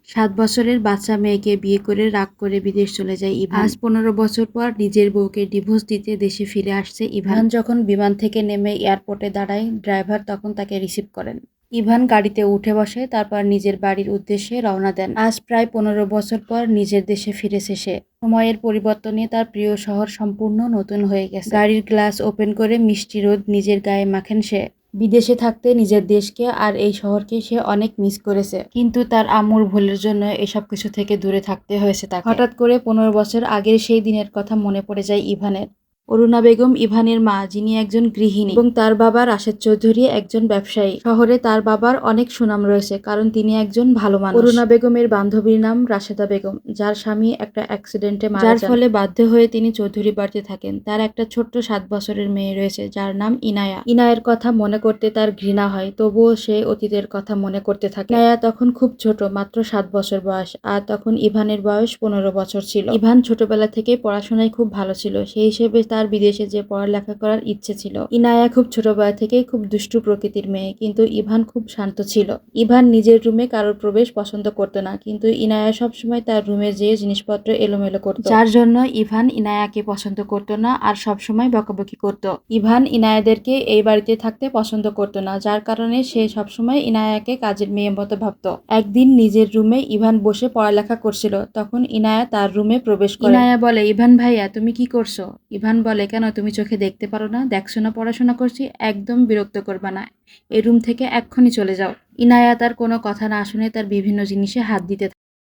7 বছরের বাচ্চা মেয়েকে বিয়ে করে রাগ করে বিদেশ চলে যায় ইভান। আজ 15 বছর পর নিজের বউকে ডিভোর্স দিতে দেশে ফিরে আসছে ইভান। যখন বিমান থেকে নেমে এয়ারপোর্টে দাঁড়ায়, ড্রাইভার তখন তাকে রিসিভ করেন। ইভান গাড়িতে উঠে বসে, তারপর নিজের বাড়ির উদ্দেশ্যে রওনা দেন। আজ প্রায় 15 বছর পর নিজের দেশে ফিরেছে সে। সময়ের পরিবর্তনে তার প্রিয় শহর সম্পূর্ণ নতুন হয়ে গেছে। গাড়ির গ্লাস ওপেন করে মিষ্টি রোদ নিজের গায়ে মাখেন সে। বিদেশে থাকতে নিজের দেশকে আর এই শহরকে সে অনেক মিস করেছে, কিন্তু তার আম্মুর ভুলের জন্য এসব কিছু থেকে দূরে থাকতে হয়েছে তাকে। হঠাৎ করে 15 বছর আগের সেই দিনের কথা মনে পড়ে যায় ইভানের। অরুণা বেগম ইভানের মা, যিনি একজন গৃহিণী, এবং তার বাবা রাশেদ চৌধুরী একজন ব্যবসায়ী। শহরে তার বাবার অনেক সুনাম রয়েছে, কারণ তিনি একজন ভালো মানুষ। অরুণা বেগমের বান্ধবীর নাম রাশেদা বেগম, যার স্বামী একটা অ্যাক্সিডেন্টে মারা যান, যার ফলে বাধ্য হয়ে তিনি চৌধুরী বাড়িতে থাকেন। তার একটা ছোট্ট 7 বছরের মেয়ে রয়েছে, যার নাম ইনায়া। ইনায়ের কথা মনে করতে তার ঘৃণা হয়, তবুও সে অতীতের কথা মনে করতে থাকে। ইনায়া তখন খুব ছোট, মাত্র 7 বছর বয়স, আর তখন ইভানের বয়স 15 বছর ছিল। ইভান ছোটবেলা থেকে পড়াশোনায় খুব ভালো ছিল, সেই হিসেবে তার বিদেশে যে পড়ালেখা করার ইচ্ছে ছিল। ইনায়া খুব ছোটবেলা থেকেই খুব দুষ্টু প্রকৃতির মেয়ে, কিন্তু ইভান খুব শান্ত ছিল। ইভান নিজের রুমে কারোর প্রবেশ পছন্দ করতো না, কিন্তু ইনায়া সবসময় তার রুমে যেয়ে জিনিসপত্র এলোমেলো করত, যার জন্য ইভান ইনায়াকে পছন্দ করতো না আর সবসময় বকাবকি করত। ইভান ইনায়াদেরকে এই বাড়িতে থাকতে পছন্দ করতো না, যার কারণে সে সবসময় ইনায়াকে কাজের মেয়ে মতো ভাবত। একদিন নিজের রুমে ইভান বসে পড়ালেখা করছিল, তখন ইনায়া তার রুমে প্রবেশ করে। ইনায়া বলে, ইভান ভাইয়া তুমি কি করছো? ইভান বলে, কেন তুমি চোখে দেখতে পারো না? দেখছো না পড়াশোনা করছি? একদম বিরক্ত করবা না, এই রুম থেকে এক্ষুনি চলে যাও। ইনায়া তার কোনো কথা না শুনে তার বিভিন্ন জিনিসে হাত দিতে